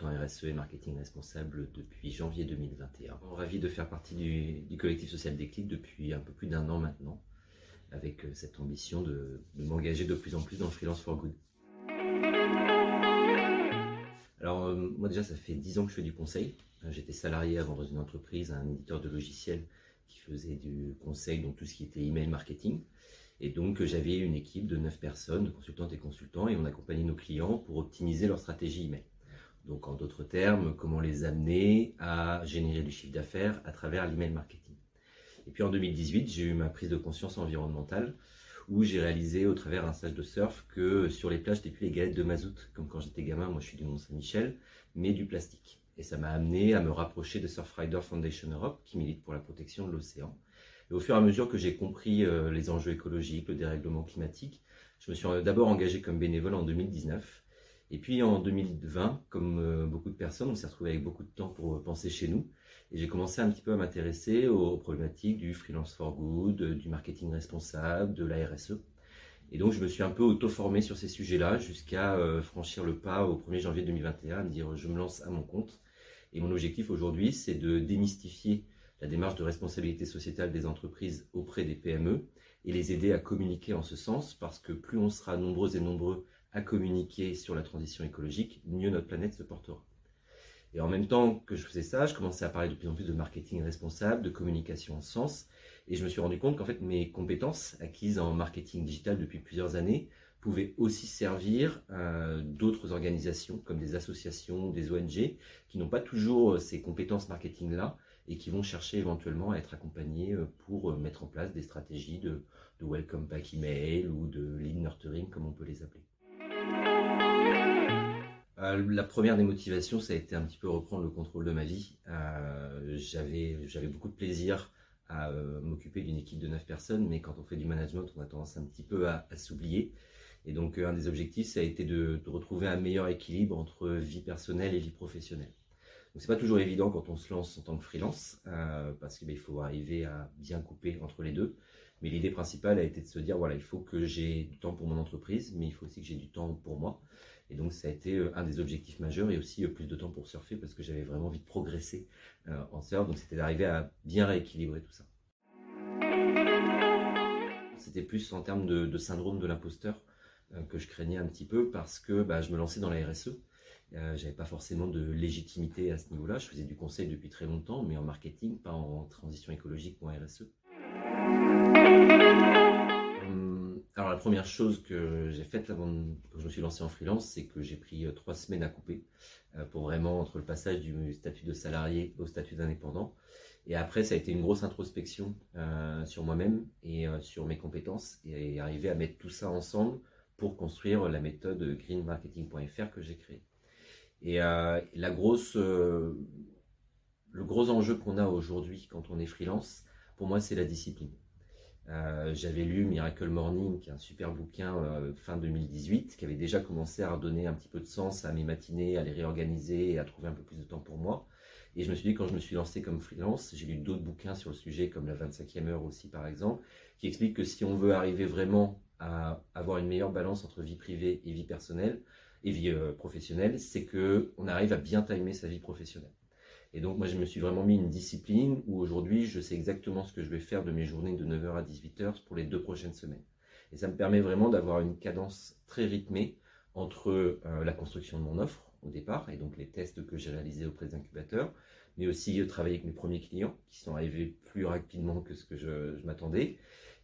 consultant RSE et marketing responsable depuis janvier 2021. Ravi de faire partie du collectif social Déclic depuis un peu plus d'1 an maintenant, avec cette ambition de m'engager de plus en plus dans le Freelance for Good. Alors moi déjà ça fait 10 ans que je fais du conseil. J'étais salarié avant dans une entreprise, un éditeur de logiciels qui faisait du conseil, donc tout ce qui était email marketing. Et donc j'avais une équipe de 9 personnes, de consultantes et consultants, et on accompagnait nos clients pour optimiser leur stratégie email. Donc en d'autres termes, comment les amener à générer du chiffre d'affaires à travers l'email marketing. Et puis en 2018, j'ai eu ma prise de conscience environnementale, où j'ai réalisé au travers un stage de surf que sur les plages, c'était plus les galettes de mazout, comme quand j'étais gamin, moi je suis du Mont-Saint-Michel, mais du plastique. Et ça m'a amené à me rapprocher de Surfrider Foundation Europe, qui milite pour la protection de l'océan. Et au fur et à mesure que j'ai compris les enjeux écologiques, le dérèglement climatique, je me suis d'abord engagé comme bénévole en 2019. Et puis en 2020, comme beaucoup de personnes, on s'est retrouvé avec beaucoup de temps pour penser chez nous. Et j'ai commencé un petit peu à m'intéresser aux problématiques du freelance for good, du marketing responsable, de la RSE. Et donc je me suis un peu auto-formé sur ces sujets-là jusqu'à franchir le pas au 1er janvier 2021, à me dire je me lance à mon compte. Et mon objectif aujourd'hui, c'est de démystifier la démarche de responsabilité sociétale des entreprises auprès des PME et les aider à communiquer en ce sens, parce que plus on sera nombreux et nombreux à communiquer sur la transition écologique, mieux notre planète se portera. Et en même temps que je faisais ça, je commençais à parler de plus en plus de marketing responsable, de communication en ce sens, et je me suis rendu compte qu'en fait mes compétences acquises en marketing digital depuis plusieurs années pouvaient aussi servir à d'autres organisations comme des associations, des ONG qui n'ont pas toujours ces compétences marketing-là et qui vont chercher éventuellement à être accompagnés pour mettre en place des stratégies de welcome back email ou de lead nurturing comme on peut les appeler. La première des motivations, ça a été un petit peu reprendre le contrôle de ma vie. J'avais beaucoup de plaisir à m'occuper d'une équipe de 9 personnes, mais quand on fait du management, on a tendance un petit peu à s'oublier. Et donc un des objectifs, ça a été de retrouver un meilleur équilibre entre vie personnelle et vie professionnelle. Donc c'est pas toujours évident quand on se lance en tant que freelance, parce qu'il faut arriver à bien couper entre les deux. Mais l'idée principale a été de se dire, voilà, il faut que j'ai du temps pour mon entreprise, mais il faut aussi que j'ai du temps pour moi. Et donc ça a été un des objectifs majeurs, et aussi plus de temps pour surfer, parce que j'avais vraiment envie de progresser en surf. Donc c'était d'arriver à bien rééquilibrer tout ça. C'était plus en termes de syndrome de l'imposteur que je craignais un petit peu, parce que je me lançais dans la RSE. J'avais pas forcément de légitimité à ce niveau-là. Je faisais du conseil depuis très longtemps, mais en marketing, pas en transition écologique ou en RSE. Alors la première chose que j'ai faite avant que je me suis lancé en freelance, c'est que j'ai pris 3 semaines à couper pour vraiment, entre le passage du statut de salarié au statut d'indépendant. Et après, ça a été une grosse introspection sur moi-même et sur mes compétences, et arriver à mettre tout ça ensemble pour construire la méthode greenmarketing.fr que j'ai créée. Et le gros enjeu qu'on a aujourd'hui quand on est freelance, pour moi, c'est la discipline. J'avais lu Miracle Morning, qui est un super bouquin fin 2018, qui avait déjà commencé à redonner un petit peu de sens à mes matinées, à les réorganiser et à trouver un peu plus de temps pour moi. Et je me suis dit, quand je me suis lancé comme freelance, j'ai lu d'autres bouquins sur le sujet, comme la 25e heure aussi par exemple, qui expliquent que si on veut arriver vraiment à avoir une meilleure balance entre vie privée et vie personnelle et vie professionnelle, c'est qu'on arrive à bien timer sa vie professionnelle. Et donc moi je me suis vraiment mis une discipline où aujourd'hui je sais exactement ce que je vais faire de mes journées de 9h à 18h pour les 2 prochaines semaines. Et ça me permet vraiment d'avoir une cadence très rythmée entre la construction de mon offre au départ, et donc les tests que j'ai réalisés auprès des incubateurs, mais aussi travailler avec mes premiers clients qui sont arrivés plus rapidement que ce que je m'attendais.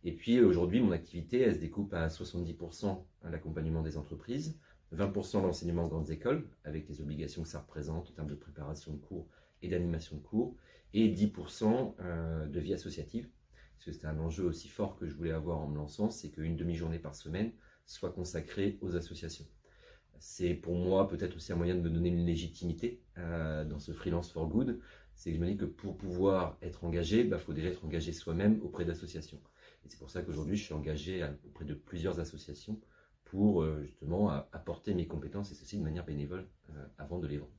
Et puis aujourd'hui mon activité elle se découpe à 70% à l'accompagnement des entreprises, 20% l'enseignement de grandes écoles avec les obligations que ça représente en termes de préparation de cours et d'animation de cours, et 10% de vie associative, parce que c'était un enjeu aussi fort que je voulais avoir en me lançant, c'est qu'une demi-journée par semaine soit consacrée aux associations. C'est pour moi peut-être aussi un moyen de me donner une légitimité dans ce freelance for good. C'est que je me dis que pour pouvoir être engagé, il faut déjà être engagé soi-même auprès d'associations. Et c'est pour ça qu'aujourd'hui je suis engagé auprès de plusieurs associations pour justement apporter mes compétences, et ceci de manière bénévole avant de les vendre.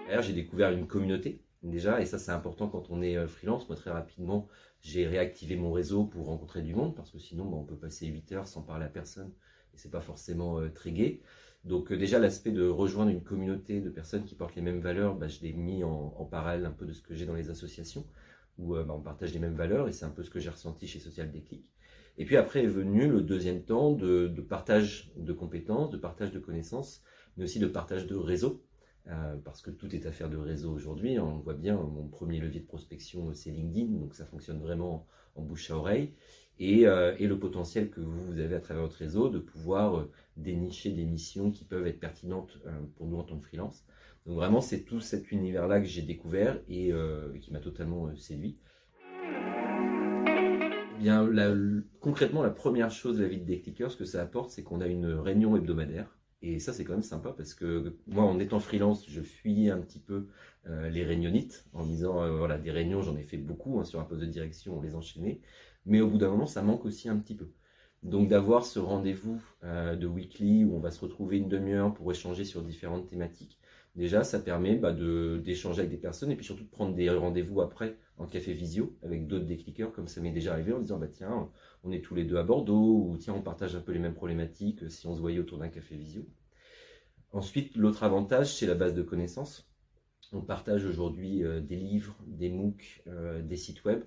D'ailleurs, j'ai découvert une communauté déjà, et ça c'est important quand on est freelance. Moi très rapidement, j'ai réactivé mon réseau pour rencontrer du monde, parce que sinon on peut passer 8 heures sans parler à personne, et c'est pas forcément très gai. Donc déjà l'aspect de rejoindre une communauté de personnes qui portent les mêmes valeurs, je l'ai mis en parallèle un peu de ce que j'ai dans les associations, où on partage les mêmes valeurs, et c'est un peu ce que j'ai ressenti chez Social Déclic. Et puis après est venu le deuxième temps de partage de compétences, de partage de connaissances, mais aussi de partage de réseau, parce que tout est affaire de réseau aujourd'hui. On voit bien, mon premier levier de prospection, c'est LinkedIn, donc ça fonctionne vraiment en bouche à oreille. Et le potentiel que vous avez à travers votre réseau de pouvoir dénicher des missions qui peuvent être pertinentes pour nous en tant que freelance. Donc vraiment, c'est tout cet univers-là que j'ai découvert et qui m'a totalement séduit. Eh bien, concrètement, la première chose de la vie de Décliqueur, ce que ça apporte, c'est qu'on a une réunion hebdomadaire. Et ça, c'est quand même sympa parce que moi, en étant freelance, je fuyais un petit peu les réunionites en me disant, voilà, des réunions, j'en ai fait beaucoup, sur un poste de direction, on les enchaînait. Mais au bout d'un moment, ça manque aussi un petit peu. Donc d'avoir ce rendez-vous de weekly où on va se retrouver une demi-heure pour échanger sur différentes thématiques, déjà ça permet d'échanger avec des personnes et puis surtout de prendre des rendez-vous après en café visio avec d'autres décliqueurs, comme ça m'est déjà arrivé, en disant tiens, on est tous les deux à Bordeaux, ou tiens, on partage un peu les mêmes problématiques si on se voyait autour d'un café visio. Ensuite, l'autre avantage, c'est la base de connaissances. On partage aujourd'hui des livres, des MOOC, des sites web.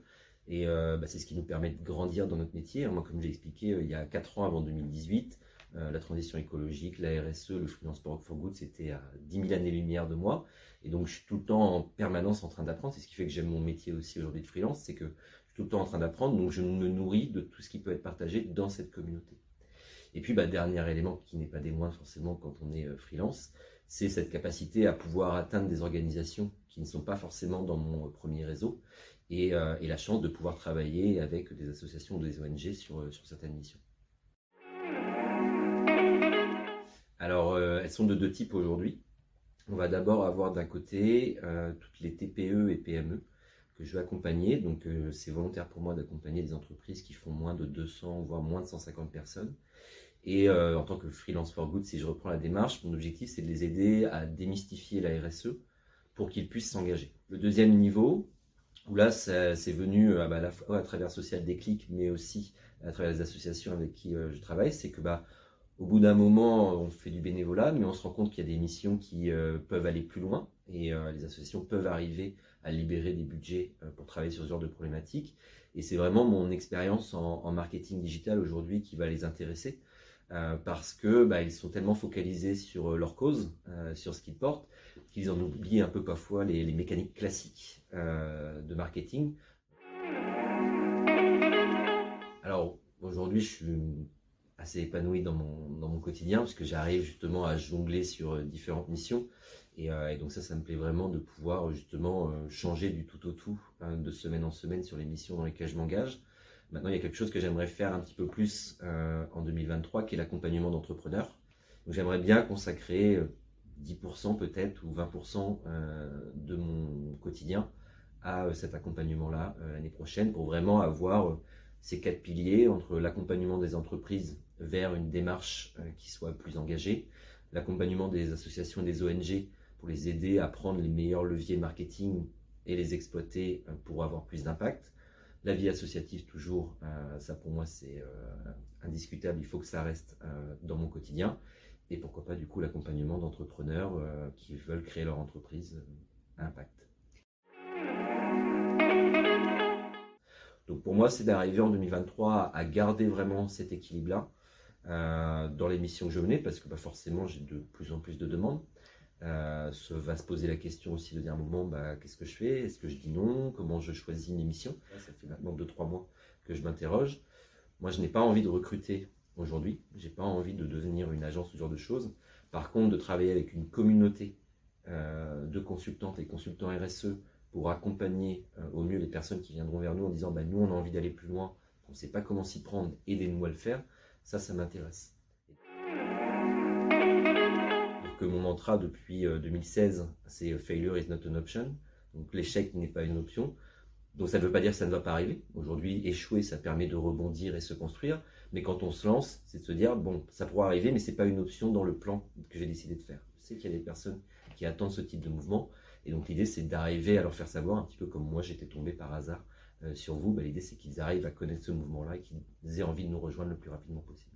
Et c'est ce qui nous permet de grandir dans notre métier. Moi, comme j'ai expliqué, il y a 4 ans avant 2018, la transition écologique, la RSE, le Freelance for Good, c'était à 10 000 années-lumière de moi. Et donc, je suis tout le temps en permanence en train d'apprendre. C'est ce qui fait que j'aime mon métier aussi aujourd'hui de freelance, c'est que je suis tout le temps en train d'apprendre. Donc, je me nourris de tout ce qui peut être partagé dans cette communauté. Et puis, dernier élément qui n'est pas des moindres forcément quand on est freelance, c'est cette capacité à pouvoir atteindre des organisations qui ne sont pas forcément dans mon premier réseau et la chance de pouvoir travailler avec des associations ou des ONG sur certaines missions. Alors, elles sont de deux types aujourd'hui. On va d'abord avoir d'un côté toutes les TPE et PME que je vais accompagner. Donc, c'est volontaire pour moi d'accompagner des entreprises qui font moins de 200, voire moins de 150 personnes. Et en tant que freelance for good, si je reprends la démarche, mon objectif c'est de les aider à démystifier la RSE pour qu'ils puissent s'engager. Le deuxième niveau, où là c'est venu à la fois à travers Social Déclic, mais aussi à travers les associations avec qui je travaille, c'est que au bout d'un moment, on fait du bénévolat, mais on se rend compte qu'il y a des missions qui peuvent aller plus loin et les associations peuvent arriver à libérer des budgets pour travailler sur ce genre de problématiques. Et c'est vraiment mon expérience en marketing digital aujourd'hui qui va les intéresser. Parce que ils sont tellement focalisés sur leur cause, sur ce qu'ils portent, qu'ils en oublient un peu parfois les mécaniques classiques de marketing. Alors aujourd'hui, je suis assez épanoui dans mon quotidien parce que j'arrive justement à jongler sur différentes missions et donc ça me plaît vraiment de pouvoir justement changer du tout au tout de semaine en semaine sur les missions dans lesquelles je m'engage. Maintenant, il y a quelque chose que j'aimerais faire un petit peu plus en 2023, qui est l'accompagnement d'entrepreneurs. Donc, j'aimerais bien consacrer 10% peut-être ou 20% de mon quotidien à cet accompagnement-là l'année prochaine pour vraiment avoir ces 4 piliers entre l'accompagnement des entreprises vers une démarche qui soit plus engagée, l'accompagnement des associations et des ONG pour les aider à prendre les meilleurs leviers marketing et les exploiter pour avoir plus d'impact. La vie associative, toujours, ça pour moi c'est indiscutable, il faut que ça reste dans mon quotidien. Et pourquoi pas du coup l'accompagnement d'entrepreneurs qui veulent créer leur entreprise à impact. Donc pour moi c'est d'arriver en 2023 à garder vraiment cet équilibre-là dans les missions que je menais, parce que forcément j'ai de plus en plus de demandes. Va se poser la question aussi de dire à un moment qu'est-ce que je fais, est-ce que je dis non, comment je choisis mes missions. Ça fait maintenant 2-3 mois que je m'interroge. Moi je n'ai pas envie de recruter aujourd'hui, j'ai pas envie de devenir une agence, ce genre de choses. Par contre, de travailler avec une communauté de consultantes et consultants RSE pour accompagner au mieux les personnes qui viendront vers nous en disant nous on a envie d'aller plus loin, on ne sait pas comment s'y prendre, aidez-nous à le faire, ça m'intéresse. Que mon mantra depuis 2016, c'est failure is not an option. Donc l'échec n'est pas une option. Donc ça ne veut pas dire que ça ne va pas arriver. Aujourd'hui, échouer, ça permet de rebondir et se construire. Mais quand on se lance, c'est de se dire, ça pourra arriver, mais ce n'est pas une option dans le plan que j'ai décidé de faire. Je sais qu'il y a des personnes qui attendent ce type de mouvement. Et donc l'idée, c'est d'arriver à leur faire savoir, un petit peu comme moi, j'étais tombé par hasard sur vous. L'idée, c'est qu'ils arrivent à connaître ce mouvement-là et qu'ils aient envie de nous rejoindre le plus rapidement possible.